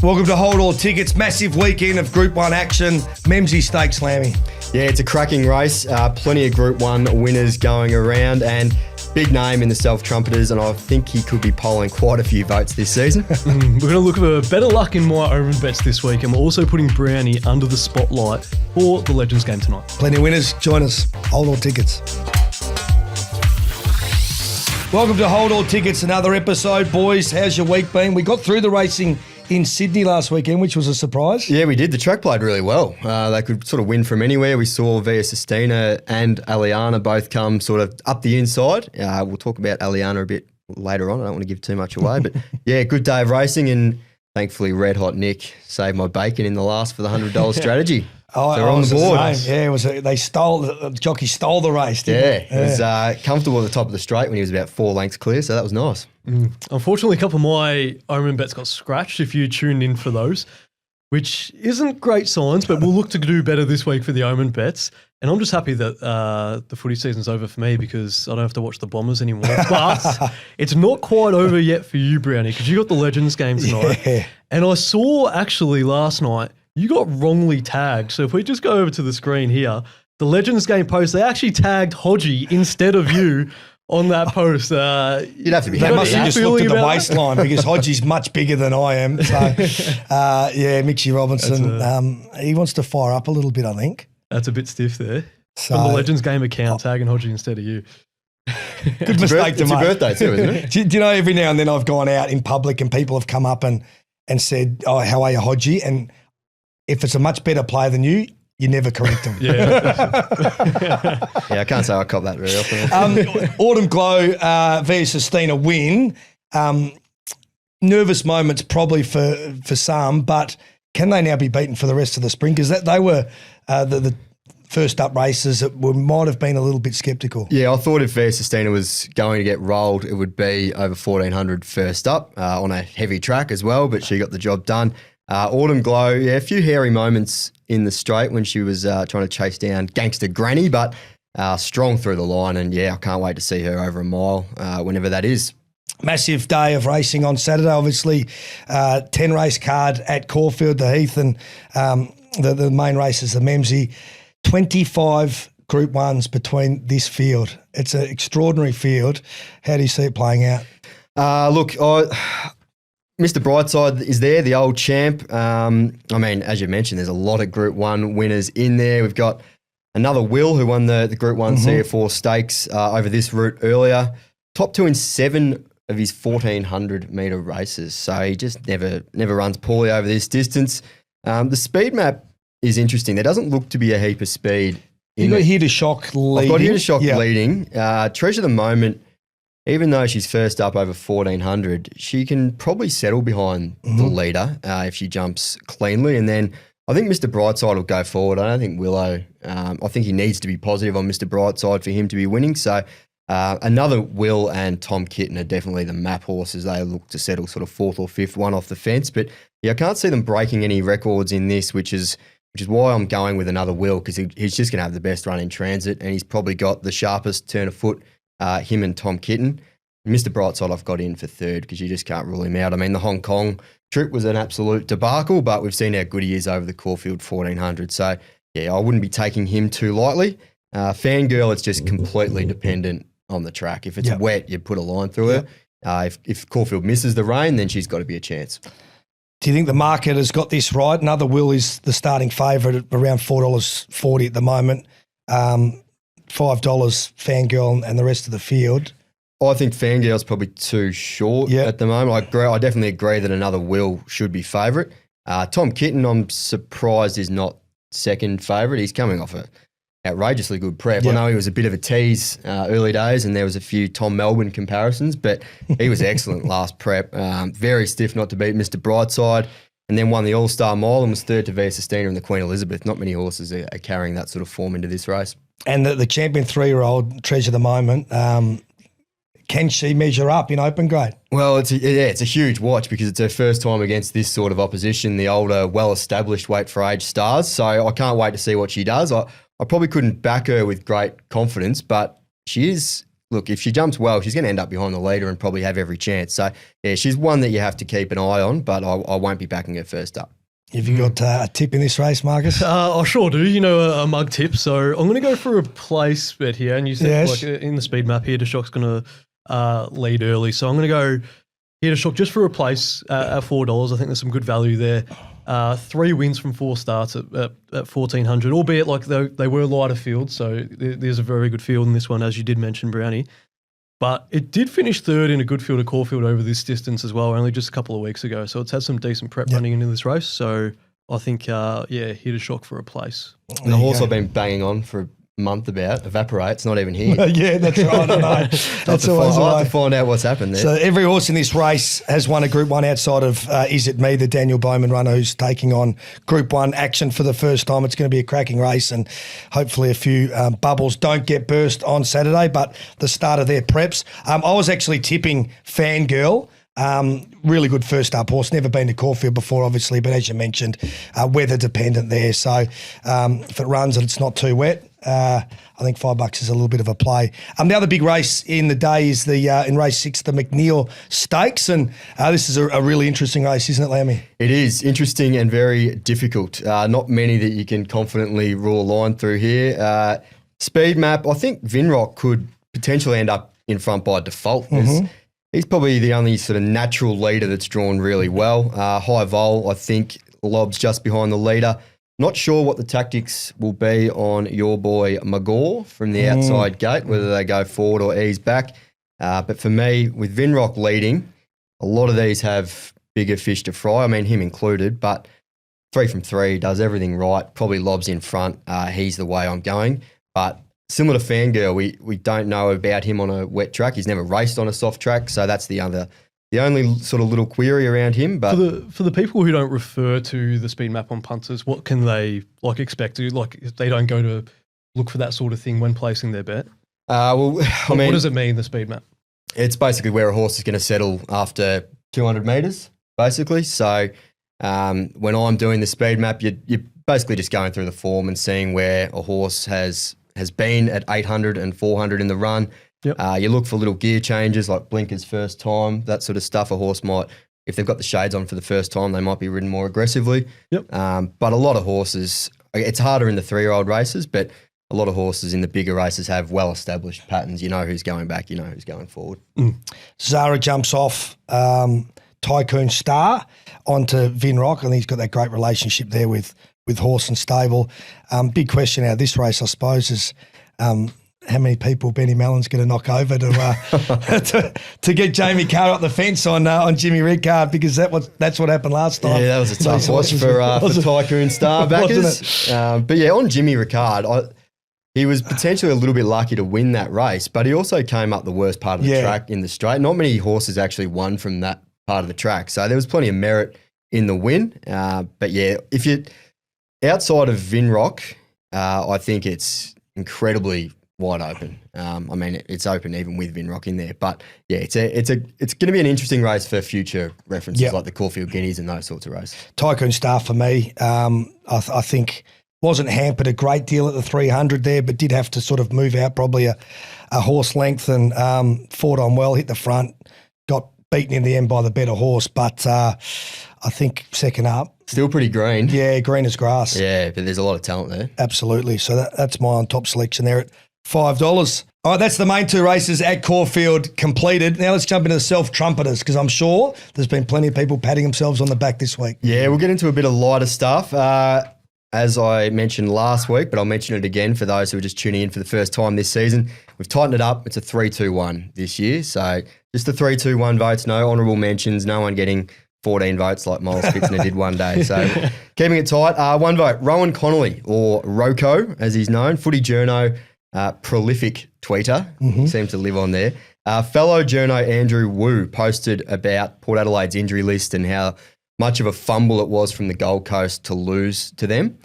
Welcome to Hold All Tickets. Massive weekend of Group 1 action. Memsie Stakes, Lammy. Yeah, it's a cracking race. Plenty of Group 1 winners going around and big name in the Self Trumpeters, and I think he could be polling quite a few votes this season. We're going to look for better luck in my open bets this week, and we're also putting Brownie under the spotlight for the Legends game tonight. Plenty of winners. Join us. Hold All Tickets. Welcome to Hold All Tickets, another episode. Boys, how's your week been? We got through the racing in Sydney last weekend, which was a surprise. Yeah, we did. The track played really well. They could sort of win from anywhere. We saw Via Sistina and Aliana both come sort of up the inside. We'll talk about Aliana a bit later on. I don't want to give too much away. But yeah, good day of racing, and thankfully Red Hot Nick saved my bacon in the last for the $100 strategy. Oh, they're on the board. Yeah, it was. The jockey stole the race, didn't he? It was comfortable at the top of the straight when he was about 4 lengths clear, so that was nice. Unfortunately, a couple of my omen bets got scratched if you tuned in for those, which isn't great signs, but we'll look to do better this week for the omen bets. And I'm just happy that the footy season's over for me because I don't have to watch the Bombers anymore. But it's not quite over yet for you, Brownie, because you got the Legends game tonight. Yeah. And I saw actually last night, you got wrongly tagged. So if we just go over to the screen here, the Legends game post, they actually tagged Hodgie instead of you on that post. You'd have to be. They happy. must have just looked at the waistline because Hodgie's much bigger than I am. So, yeah, Mitchie Robinson, he wants to fire up a little bit, I think. That's a bit stiff there. So, on the Legends game account, tagging Hodgie instead of you. Good mistake to make. It's your birthday too, isn't it? Do you know, every now and then I've gone out in public and people have come up and said, "Oh, how are you, Hodgie?" And if it's a much better player than you, you never correct them. Yeah, I can't say I cop that very often. Autumn Glow via Sistina win. Nervous moments probably for some, but can they now be beaten for the rest of the spring? Because they were the first up races that might have been a little bit sceptical. Yeah, I thought if Via Sistina was going to get rolled, it would be over 1400 first up on a heavy track as well, but she got the job done. Autumn Glow, yeah, a few hairy moments in the straight when she was trying to chase down Gangster Granny, but strong through the line, and yeah, I can't wait to see her over a mile whenever that is. Massive day of racing on Saturday, obviously. 10 race card at Caulfield, the Heath, and the main races, the Memsie. 25 Group 1s between this field. It's an extraordinary field. How do you see it playing out? Look, Mr. Brightside is there, the old champ. I mean, as you mentioned, there's a lot of Group 1 winners in there. We've got another Will who won the Group 1 CF4 Stakes over this route earlier. Top 2 in 7 of his 1,400-metre races. So he just never runs poorly over this distance. The speed map is interesting. There doesn't look to be a heap of speed. You got Here to Shock leading. I've got Here to Shock leading. Treasure the Moment, even though she's first up over 1,400, she can probably settle behind the leader if she jumps cleanly. And then I think Mr. Brightside will go forward. I don't think Willow, I think he needs to be positive on Mr. Brightside for him to be winning. So another Will and Tom Kitten are definitely the map horses. They look to settle sort of 4th or 5th, one off the fence. But yeah, I can't see them breaking any records in this, which is why I'm going with another Will, because he's just going to have the best run in transit, and he's probably got the sharpest turn of foot, him and Tom Kitten. Mr. Brightside I've got in for 3rd because you just can't rule him out. I mean, the Hong Kong trip was an absolute debacle, but we've seen how good he is over the Caulfield 1,400. So, yeah, I wouldn't be taking him too lightly. Fangirl, it's just completely dependent on the track. If it's wet, you put a line through her. If Caulfield misses the rain, then she's got to be a chance. Do you think the market has got this right? Another Will is the starting favourite at around $4.40 at the moment. $5 Fangirl and the rest of the field. I think Fangirl's probably too short at the moment. I definitely agree that another Will should be favourite. Tom Kitten, I'm surprised is not second favourite. He's coming off a outrageously good prep. I know he was a bit of a tease early days, and there was a few Tom Melbourne comparisons, but he was excellent last prep. Very stiff not to beat Mr. Brightside, and then won the All-Star Mile and was 3rd to Via Sistina and the Queen Elizabeth. Not many horses are carrying that sort of form into this race. And the champion 3-year-old, Treasure the Moment, can she measure up in open grade? Well, it's a huge watch because it's her first time against this sort of opposition, the older, well-established weight for age stars. So I can't wait to see what she does. I probably couldn't back her with great confidence, but she is look, if she jumps well, she's going to end up behind the leader and probably have every chance. So, yeah, she's one that you have to keep an eye on, but I won't be backing her first up. Have you got a tip in this race, Marcus? I sure do. A mug tip. So I'm going to go for a place bet here. And you said like in the speed map, Here to Shock's going to lead early. So I'm going to go Here to Shock just for a place at $4. I think there's some good value there. 3 wins from 4 starts at 1,400, albeit like they were lighter fields. So there's a very good field in this one, as you did mention, Brownie. But it did finish third in a good field at Caulfield over this distance as well, only just a couple of weeks ago. So it's had some decent prep running into this race. So I think, Here to Shock for a place. And the horse I've been banging on for a month about, Evaporate, it's not even here. Yeah, that's right. I know. That's always I'll have to find out what's happened there. So every horse in this race has won a Group 1 outside of Is It Me, the Daniel Bowman runner who's taking on Group 1 action for the first time. It's going to be a cracking race and hopefully a few bubbles don't get burst on Saturday, but the start of their preps. I was actually tipping Fangirl. Really good first up horse. Never been to Caulfield before, obviously, but as you mentioned, weather dependent there. So if it runs and it's not too wet, I think $5 is a little bit of a play. The other big race in the day is in race 6, the McNeil Stakes, and this is a really interesting race, isn't it, Lammy? It is interesting and very difficult. Not many that you can confidently rule a line through here. Speed map, I think Vinrock could potentially end up in front by default. He's probably the only sort of natural leader that's drawn really well. High Vol, I think, lobs just behind the leader. Not sure what the tactics will be on your boy Magor from the outside gate, whether they go forward or ease back. But for me, with Vinrock leading, a lot of these have bigger fish to fry. I mean, him included, but 3 from 3 does everything right, probably lobs in front. He's the way I'm going. But similar to Fangirl, we don't know about him on a wet track. He's never raced on a soft track, so that's the only sort of little query around him. But for the people who don't refer to the speed map on punters, what can they expect to if they don't go to look for that sort of thing when placing their bet? Well, I mean, what does it mean, the speed map? It's basically where a horse is going to settle after 200 metres, basically. So when I'm doing the speed map, you're basically just going through the form and seeing where a horse has been at 800 and 400 in the run. Yep. You look for little gear changes like blinkers first time, that sort of stuff. A horse might, if they've got the shades on for the first time, they might be ridden more aggressively. Yep. But a lot of horses, it's harder in the 3-year-old races, but a lot of horses in the bigger races have well-established patterns. You know who's going back, you know who's going forward. Zara jumps off Tycoon Star onto Vinrock, and he's got that great relationship there with horse and stable. Big question out of this race, I suppose, is how many people Benny Mellon's going to knock over to get Jamie Carr up the fence on Jimmy Rickard, because that's what happened last time. Yeah, that was a tough watch for Tycoon Star backers. But yeah, on Jimmy Rickard, he was potentially a little bit lucky to win that race, but he also came up the worst part of the track in the straight. Not many horses actually won from that part of the track, so there was plenty of merit in the win. But yeah, if you outside of Vinrock, I think it's incredibly wide open. I mean, it's open even with Vinrock in there. But yeah, it's going to be an interesting race for future references like the Caulfield Guineas and those sorts of races. Tycoon Star for me, I think wasn't hampered a great deal at the 300 there, but did have to sort of move out probably a horse length and fought on well, hit the front, got beaten in the end by the better horse. But I think second up. Still pretty green. Yeah, green as grass. Yeah, but there's a lot of talent there. Absolutely. So that's my on top selection there at $5. All right, that's the main 2 races at Caulfield completed. Now let's jump into the Self Trumpeters, because I'm sure there's been plenty of people patting themselves on the back this week. Yeah, we'll get into a bit of lighter stuff. As I mentioned last week, but I'll mention it again for those who are just tuning in for the first time this season. We've tightened it up. It's a 3-2-1 this year. So just the 3-2-1 votes, no honourable mentions, no one getting 14 votes like Miles Fitzner did one day. So keeping it tight. 1 vote, Rowan Connolly, or Roko as he's known, footy journo, prolific tweeter. He seems to live on there. Fellow journo Andrew Wu posted about Port Adelaide's injury list and how much of a fumble it was from the Gold Coast to lose to them.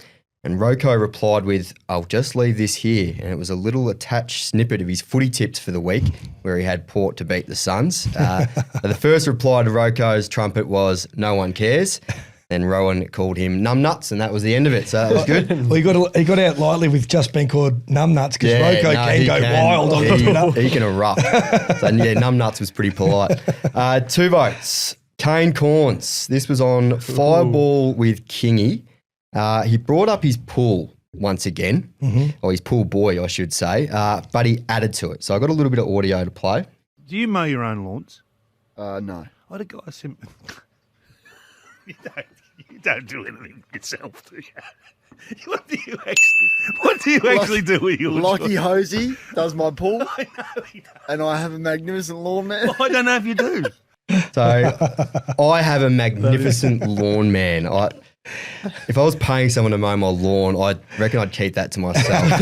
And Roko replied with, "I'll just leave this here." And it was a little attached snippet of his footy tips for the week where he had Port to beat the Suns. The first reply to Roko's trumpet was, "No one cares." Then Rowan called him Numbnuts, and that was the end of it. So that was good. Well, he got out lightly with just being called Numbnuts because Rocco can go wild on Twitter. He can erupt. So yeah, Numbnuts was pretty polite. 2 votes. Kane Cornes. This was on Fireball with Kingy. He brought up his pool once again, or his pool boy, I should say, but he added to it. So I got a little bit of audio to play. Do you mow your own lawns? No. I had a guy sent me. You don't do anything yourself, do you? What do you actually do with yours? Lockie Hosey does my pool, I know he does. and I have a magnificent lawn man. I don't know if you do. So I have a magnificent lawn man. If I was paying someone to mow my lawn, I reckon I'd keep that to myself.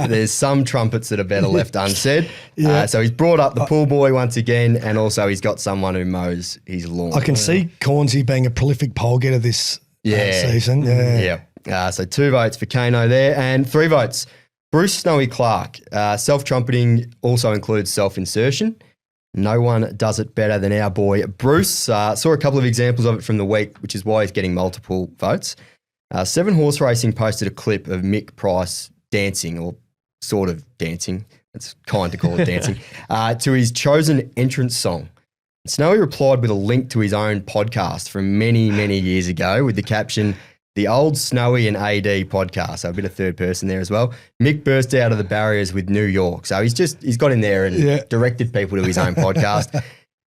There's some trumpets that are better left unsaid. So he's brought up the pool boy once again, and also he's got someone who mows his lawn. I can see Cornsey being a prolific pole getter this season. Yeah. So 2 votes for Kano there, and 3 votes. Bruce Snowy Clark. Self-trumpeting also includes self-insertion. No one does it better than our boy Bruce. Saw a couple of examples of it from the week, which is why he's getting multiple votes. 7 Horse Racing posted a clip of Mick Price dancing, or sort of dancing, it's kind to call it dancing, to his chosen entrance song. Snowy replied with a link to his own podcast from many, many years ago with the caption, "The old Snowy and AD podcast." So a bit of third person there as well. Mick burst out of the barriers with New York. So he's got in there and directed people to his own podcast.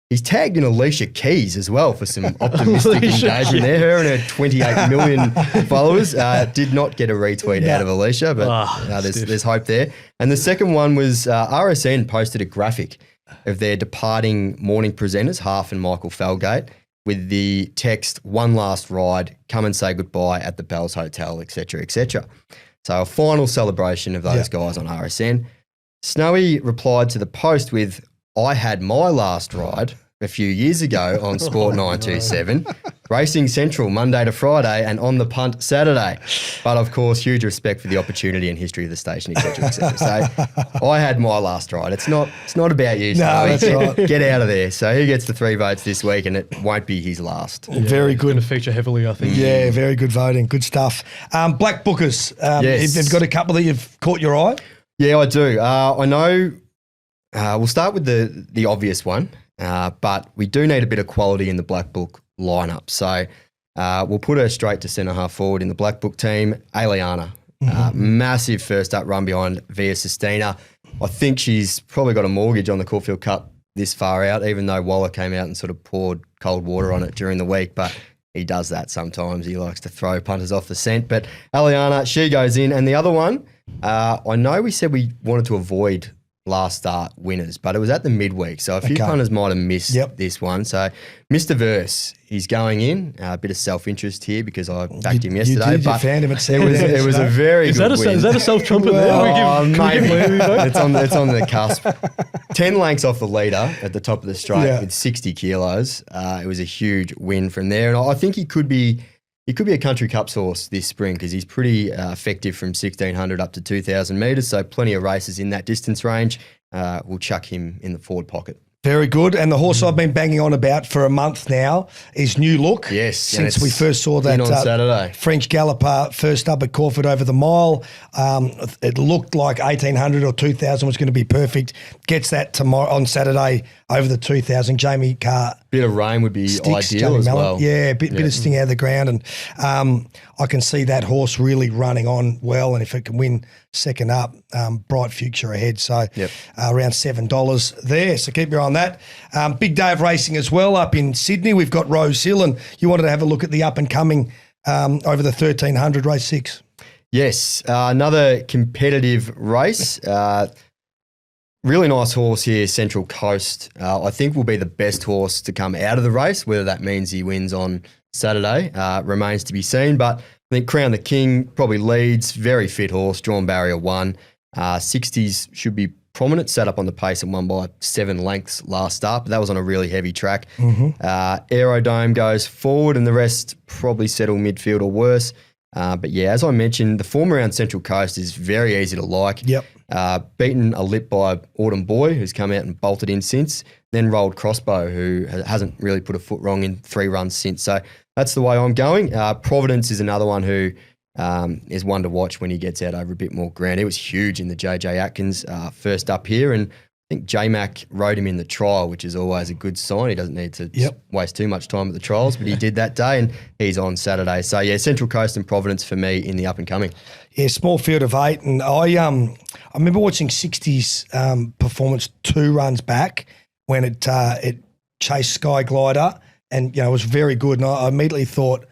He's tagged in Alicia Keys as well for some optimistic engagement there. Her and her 28 million followers did not get a retweet out of Alicia, but there's hope there. And the second one was RSN posted a graphic of their departing morning presenters, Half and Michael Felgate, with the text, "One last ride, come and say goodbye at the Bells Hotel," etc., etc. So a final celebration of those guys on RSN. Snowy replied to the post with, "I had my last ride a few years ago on Sport 927, Racing Central Monday to Friday and on the punt Saturday. But of course, huge respect for the opportunity and history of the station, etc., etc." So I had my last ride. It's not about you, Snowy. No, that's right. Get out of there. So he gets the 3 votes this week, and it won't be his last. Very good. Going to feature heavily, I think. Yeah, very good voting. Good stuff. Black Bookers. Yes. You've got a couple that you've caught your eye? Yeah, I do. I know we'll start with the obvious one, but we do need a bit of quality in the Black Book lineup. So we'll put her straight to centre half forward in the Black Book team, Aliana. Massive first up run behind Via Sistina. I think she's probably got a mortgage on the Caulfield Cup this far out, even though Waller came out and sort of poured cold water on it during the week. But he does that sometimes. He likes to throw punters off the scent. But Aliana, she goes in. And the other one, I know we said we wanted to avoid last start winners, but it was at the midweek. So a few punters might have missed this one. So Mr. Verse, he's going in. A bit of self-interest here because I backed him yesterday. You found him at it was a very good win. Is that a self-trumpet there? Maybe. It's on the cusp. 10 lengths off the leader at the top of the straight with 60 kilos. It was a huge win from there. And I think he could be a country cups horse this spring because he's pretty effective from 1,600 up to 2,000 metres. So plenty of races in that distance range. We'll chuck him in the forward pocket. Very good. And the horse I've been banging on about for a month now is New Look. Yes. Since we first saw that on Saturday. French galloper first up at Caulfield over the mile. It looked like 1,800 or 2,000 was going to be perfect. Gets that tomorrow on Saturday over the 2,000. Jamie Carr. Bit of rain would be ideal as well. Yeah, bit of sting out of the ground. And I can see that horse really running on well. And if it can win second up, bright future ahead. So around $7 there. So keep your eye on that. Big day of racing as well up in Sydney. We've got Rosehill, and you wanted to have a look at the up and coming over the 1,300 race 6. Yes, another competitive race. Really nice horse here, Central Coast. I think will be the best horse to come out of the race. Whether that means he wins on Saturday remains to be seen. But I think Crown the King probably leads. Very fit horse, drawn barrier 1. 60s should be prominent. Sat up on the pace and won by 7 lengths last start. But that was on a really heavy track. Aerodome goes forward and the rest probably settle midfield or worse. But yeah, as I mentioned, the form around Central Coast is very easy to like. Beaten a lip by Autumn Boy, who's come out and bolted in since, then rolled Crossbow, who hasn't really put a foot wrong in 3 runs since. So that's the way I'm going. Providence is another one who is one to watch when he gets out over a bit more ground. He was huge in the JJ Atkins first up here, and I think J-Mac rode him in the trial, which is always a good sign. He doesn't need to waste too much time at the trials, but he did that day, and he's on Saturday. So, yeah, Central Coast and Providence for me in the up-and-coming. Yeah, small field of 8. And I remember watching 60's performance 2 runs back when it chased Sky Glider and, it was very good. And I immediately thought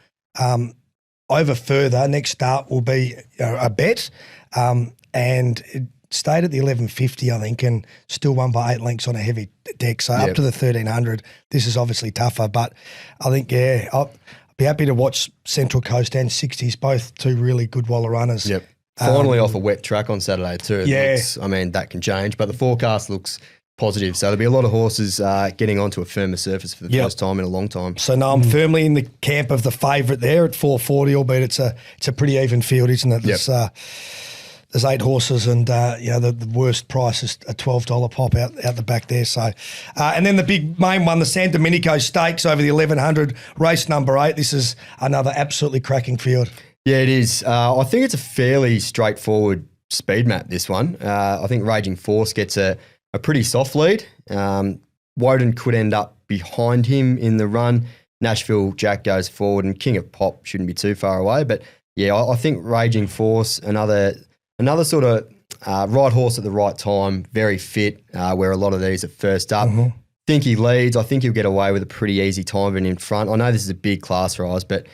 over further, next start will be a bet. And it stayed at the 1150, I think, and still won by 8 lengths on a heavy deck. So up to the 1300. This is obviously tougher, but I think, I'll be happy to watch Central Coast and 60s, both 2 really good Waller runners. Yep. Finally off a wet track on Saturday too. That can change, but the forecast looks positive. So there'll be a lot of horses getting onto a firmer surface for the first time in a long time. So no, I'm firmly in the camp of the favourite there at 440, albeit it's a pretty even field, isn't it? There's 8 horses and, the worst price is a $12 pop out the back there. So, and then the big main one, the San Domenico Stakes over the 1100, race number 8. This is another absolutely cracking field. Yeah, it is. I think it's a fairly straightforward speed map, this one. I think Raging Force gets a pretty soft lead. Woden could end up behind him in the run. Nashville Jack goes forward and King of Pop shouldn't be too far away. But, yeah, I think Raging Force, another sort of right horse at the right time, very fit, where a lot of these are first up. Think he leads. I think he'll get away with a pretty easy time in front. I know this is a big class rise, but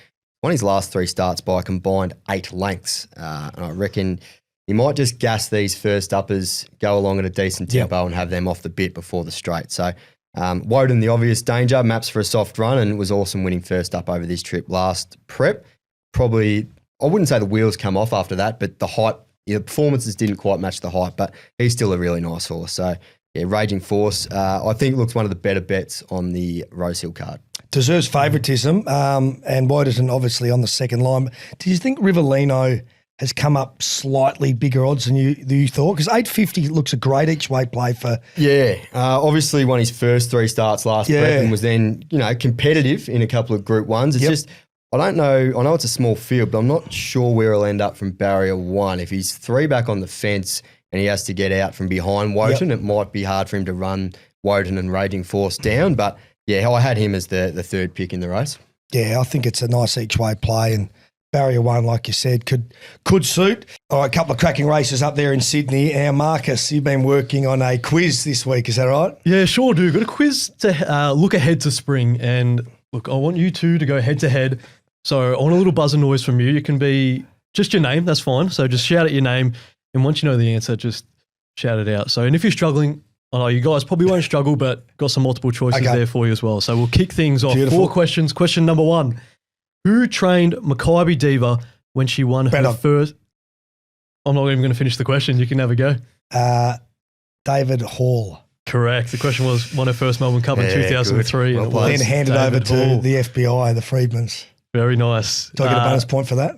won his last 3 starts by a combined 8 lengths. And I reckon he might just gas these first uppers, go along at a decent tempo and have them off the bit before the straight. So Woden, the obvious danger, maps for a soft run and was awesome winning first up over this trip last prep. Probably, I wouldn't say the wheels come off after that, but the height, the performances didn't quite match the hype, but he's still a really nice horse. So, yeah, Raging Force, I think looks one of the better bets on the Rosehill card. Deserves favouritism, and Woden obviously on the second line. Do you think Rivellino has come up slightly bigger odds than you thought? Because 850 looks a great each way play for. Yeah, obviously won his first 3 starts last prep and was then competitive in a couple of Group 1s. It's just, I don't know. I know it's a small field, but I'm not sure where he'll end up from barrier 1. If he's 3 back on the fence and he has to get out from behind Woden, it might be hard for him to run Woden and Raging Force down. But yeah, I had him as the 3rd pick in the race. Yeah, I think it's a nice each way play, and barrier 1, like you said, could suit. All right, a couple of cracking races up there in Sydney. Now, Marcus, you've been working on a quiz this week, is that right? Yeah, sure do. Got a quiz to look ahead to spring, and look, I want you two to go head to head. So I want a little buzzer noise from you. You can be just your name, that's fine. So just shout out your name, and once you know the answer, just shout it out. So, and if you're struggling, I know you guys probably won't struggle, but got some multiple choices there for you as well. So we'll kick things off. Beautiful. 4 questions. Question number 1. Who trained Makybe Diva when she won her first... I'm not even going to finish the question. You can have a go. David Hall. Correct. The question was, won her first Melbourne Cup in 2003. Well, and it was then handed David over to Hall. the FBI, the Freedmans. Very nice. Do I get a bonus point for that?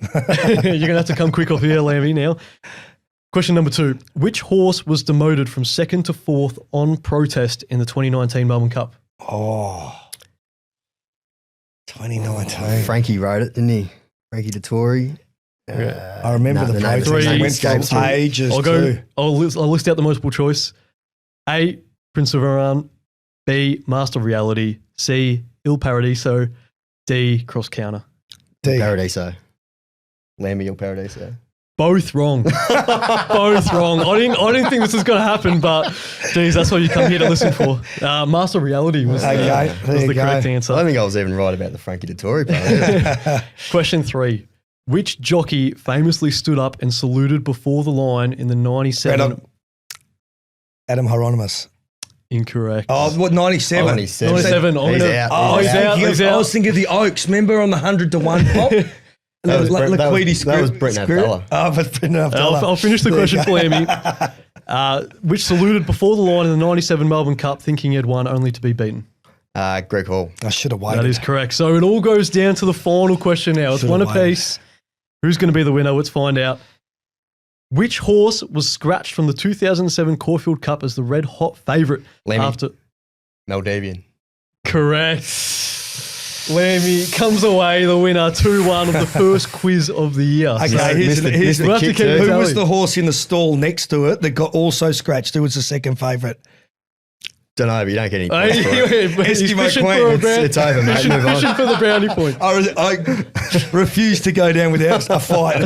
You're going to have to come quick off here, Lammy, now. Question number 2. Which horse was demoted from 2nd to 4th on protest in the 2019 Melbourne Cup? 2019. Frankie rode it, didn't he? Frankie Dettori. I remember the protest. Three. They went for ages too. I'll list out the multiple choice. A, Prince of Iran. B, Master Reality. C, Il Paradiso. D, Cross Counter. D. Paradiso. Lammy Il Paradiso. Both wrong. Both wrong. I didn't think this was going to happen, but geez, that's what you come here to listen for. Master Reality was the correct answer. I don't think I was even right about the Frankie Dettori part. Question 3. Which jockey famously stood up and saluted before the line in the 97? Adam Hieronymus. Incorrect. Oh, what, 97? 97. 97. He's out. He's out. I was thinking of the Oaks. Remember on the 100 to 1 pop? That was Brent Abdallah. Oh, but Brent Abdallah. I'll finish the question for Amy. Which saluted before the line in the 97 Melbourne Cup thinking he had won only to be beaten? Greg Hall. I should have waited. That is correct. So it all goes down to the final question now. It's one apiece. Who's going to be the winner? Let's find out. Which horse was scratched from the 2007 Caulfield Cup as the red-hot favourite? Maldavian. Correct. Lammy comes away the winner 2-1 of the first quiz of the year. Okay, So- here's We'll have to kick keep too. it who was going. the horse in the stall next to it that got also scratched? Who was the second favourite? Don't know, but you don't get any Hey, points for it. he's Eskimo fishing Queen. for a brownie. It's over, mate. Move Fishing on. for the brownie point. I refuse to go down without a fight.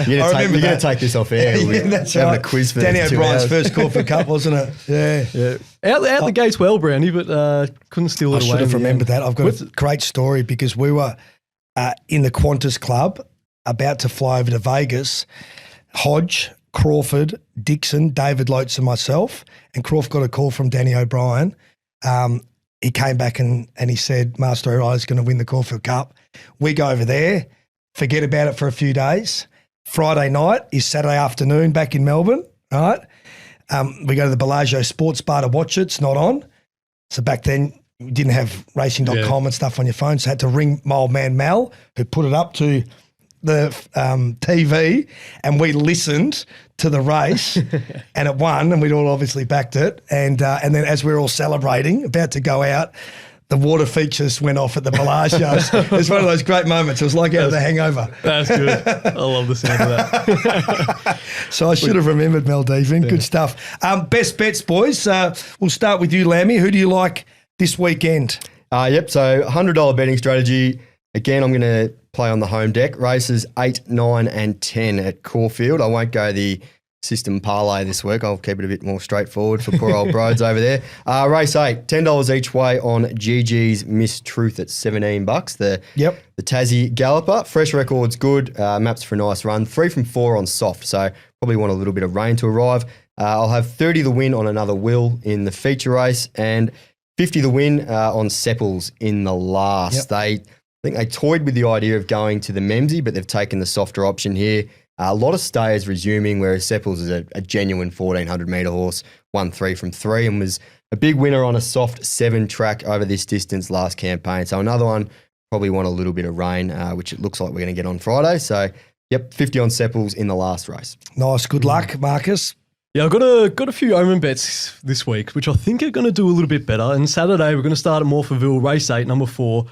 You're I going remember to that. take this off air. Yeah, We're that's having right. a quiz for Danny 2 O'Brien's hours. first Caulfield Cup, wasn't it? Yeah. Yeah. Out the gates well, Brownie, but couldn't steal it I away. should have in the remembered end. that. I've got a great story because we were in the Qantas Club about to fly over to Vegas. Hodge, Crawford, Dixon, David Lotes and myself, and Crawford got a call from Danny O'Brien. He came back and he said, Master Uri is going to win the Caulfield Cup. We go over there, forget about it for a few days. Friday night is Saturday afternoon back in Melbourne, right? We go to the Bellagio Sports Bar to watch it. It's not on. So back then, you didn't have racing.com and stuff on your phone, so I had to ring my old man Mal, who put it up to the TV, and we listened to the race, and it won, and we'd all obviously backed it. And then as we were all celebrating, about to go out, the water features went off at the Bellagio. It was one of those great moments. It was like out of The Hangover. That's good. I love the sound of that. So I should have remembered Maldivian. Good stuff. Best bets, boys. We'll start with you, Lammy. Who do you like this weekend? Yep, so $100 betting strategy. Again, I'm going to play on the home deck. Races 8, 9 and 10 at Caulfield. I won't go the system parlay this week. I'll keep it a bit more straightforward for poor old Broads over there. Race 8, $10 each way on GG's Miss Truth at $17. The Tassie Galloper. Fresh record's good. Maps for a nice run. 3 from 4 on soft, so probably want a little bit of rain to arrive. I'll have 30 the win on another Will in the feature race and 50 the win on Sepples in the last. I think they toyed with the idea of going to the Memsie, but they've taken the softer option here. A lot of stayers resuming, whereas Sepples is a genuine 1,400 metre horse, won 3 from 3 and was a big winner on a soft 7 track over this distance last campaign. So another one, probably want a little bit of rain, which it looks like we're going to get on Friday. So, 50 on Sepples in the last race. Nice. Good luck, Marcus. Yeah, I've got a few Omen bets this week, which I think are going to do a little bit better. And Saturday, we're going to start at Morphettville, race 8, number 4,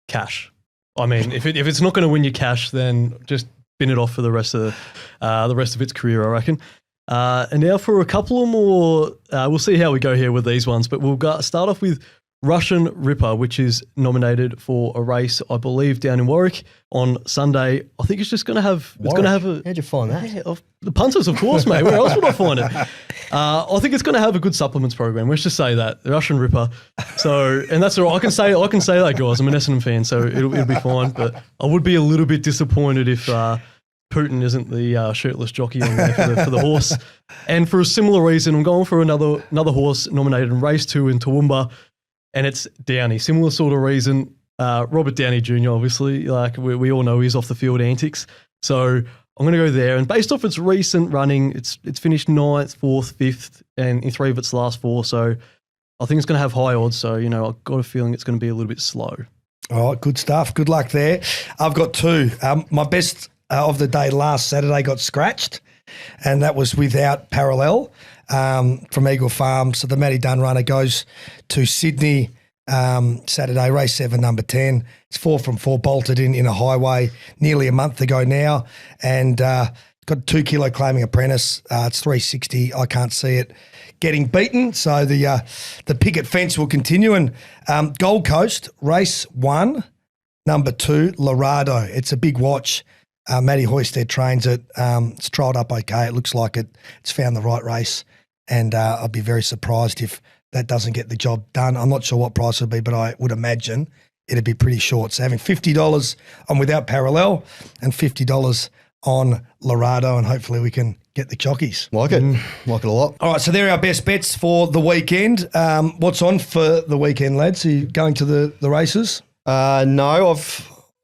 cash. I mean, if it's not going to win you cash, then just bin it off for the rest of its career, I reckon. And now for a couple of more, we'll see how we go here with these ones, but we'll start off with Russian Ripper, which is nominated for a race, I believe, down in Warwick on Sunday. I think it's just going to have. It's going to have a. How'd you find that? Yeah, the punters, of course, mate. Where else would I find it? I think it's going to have a good supplements program. Let's just say that the Russian Ripper. So, and that's all right. I can say that, guys. I'm an Essendon fan, so it'll be fine. But I would be a little bit disappointed if Putin isn't the shirtless jockey on there for the horse. And for a similar reason, I'm going for another horse nominated in race 2 in Toowoomba, and it's Downey. Similar sort of reason. Robert Downey Jr. Obviously, like we all know, he's off the field antics. So I'm going to go there. And based off its recent running, it's finished 9th, 4th, 5th, and in 3 of its last 4. So I think it's going to have high odds. So, I've got a feeling it's going to be a little bit slow. All right, good stuff. Good luck there. I've got 2. My best of the day last Saturday got scratched, and that was without parallel from Eagle Farm. So the Matty Dunn runner goes to Sydney Saturday, race 7, number 10. It's 4 from 4, bolted in a highway nearly a month ago now, and got 2 kilo claiming apprentice. It's 360. I can't see it getting beaten, so the picket fence will continue. And Gold Coast, race 1, number 2, Lorado. It's a big watch. Matty Hoysted trains it. It's trialled up okay. It looks like it's found the right race, and I'd be very surprised if that doesn't get the job done. I'm not sure what price it would be, but I would imagine it'd be pretty short. So having $50 on Without Parallel and $50 on Lorado, and hopefully we can get the jockeys. Like it. Like it a lot. All right, so there are our best bets for the weekend. What's on for the weekend, lads? Are you going to the races? No,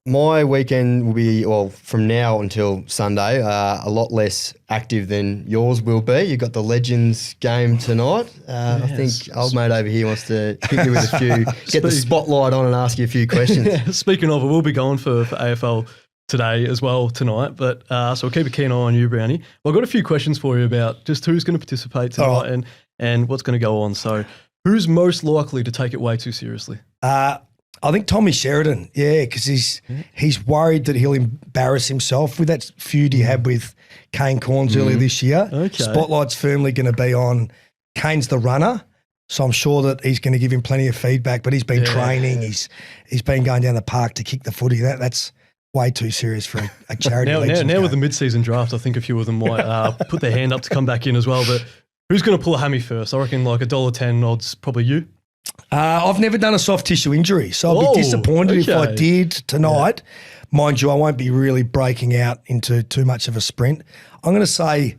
my weekend will be, from now until Sunday, a lot less active than yours will be. You've got the Legends game tonight. I think old mate over here wants to hit you with a few, get the spotlight on and ask you a few questions. Speaking of, we'll be going for AFL today as well tonight, but so we'll keep a keen eye on you, Brownie. Well, I've got a few questions for you about just who's going to participate tonight and what's going to go on. So who's most likely to take it way too seriously? I think Tommy Sheridan, because he's worried that he'll embarrass himself with that feud he had with Kane Cornes earlier this year. Okay. Spotlight's firmly going to be on Kane's the runner, so I'm sure that he's going to give him plenty of feedback. But he's been training, he's been going down the park to kick the footy. That's way too serious for a charity. Now with the mid-season draft, I think a few of them might put their hand up to come back in as well. But who's going to pull a hammy first? I reckon like $1.10 odds, probably you. I've never done a soft tissue injury, so I'll be disappointed if I did tonight. Yeah. Mind you, I won't be really breaking out into too much of a sprint. I'm going to say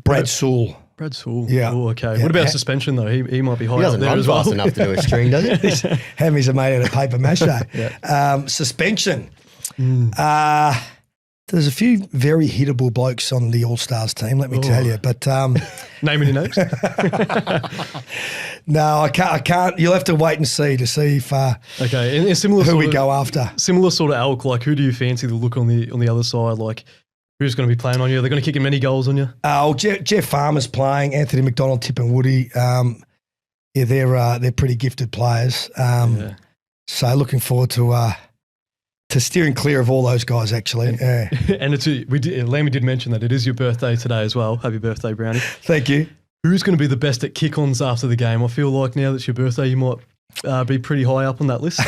Brad Sewell. Brad Sewell. Yeah. Oh, okay. Yeah. What about suspension though? He might be high up there as well. He doesn't run fast enough to do a string, does he? Hammies are made out of paper mache. Suspension. There's a few very hittable blokes on the All-Stars team, let me tell you. But name any names? No, I can't. You'll have to wait and see if okay. And similar who sort we of, go after. Similar sort of elk. Like, who do you fancy the look on the other side? Like, who's going to be playing on you? Are they going to kick in many goals on you? Jeff Farmer's playing. Anthony McDonald, Tip and Woody. They're pretty gifted players. So looking forward to steering clear of all those guys, actually. Yeah. And Lammy did mention that it is your birthday today as well. Happy birthday, Brownie. Thank you. Who's going to be the best at kick-ons after the game? I feel like now that it's your birthday, you might be pretty high up on that list.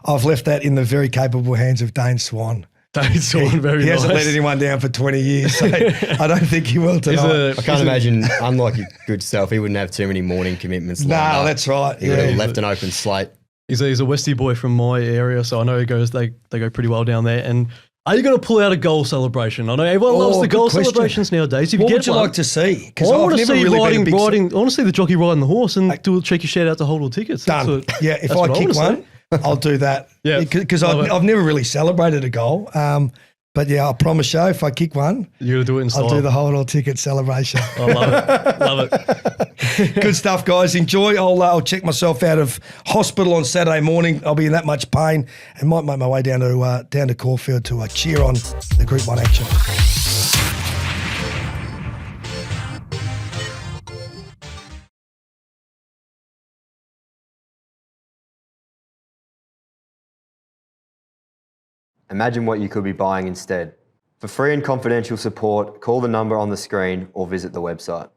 I've left that in the very capable hands of Dane Swan. Dane Swan, very nice. He hasn't let anyone down for 20 years, so I don't think he will tonight. I can't imagine, unlike your good self, he wouldn't have too many morning commitments. No, that's right. He would have left an open slate. He's a Westie boy from my area, so I know they go pretty well down there. And are you going to pull out a goal celebration? I know everyone loves the goal celebrations nowadays. What would you like to see? I want to see I want to see the jockey riding the horse and do a cheeky shout out to hold all tickets. Done. If I kick one, I'll do that. Yeah, because I've never really celebrated a goal. But yeah, I promise you, if I kick one, you're going to do it in style. I'll do the hold all ticket celebration. I love it. Good stuff, guys. Enjoy. I'll check myself out of hospital on Saturday morning. I'll be in that much pain and might make my way down to Caulfield to cheer on the Group 1 action. Imagine what you could be buying instead. For free and confidential support, call the number on the screen or visit the website.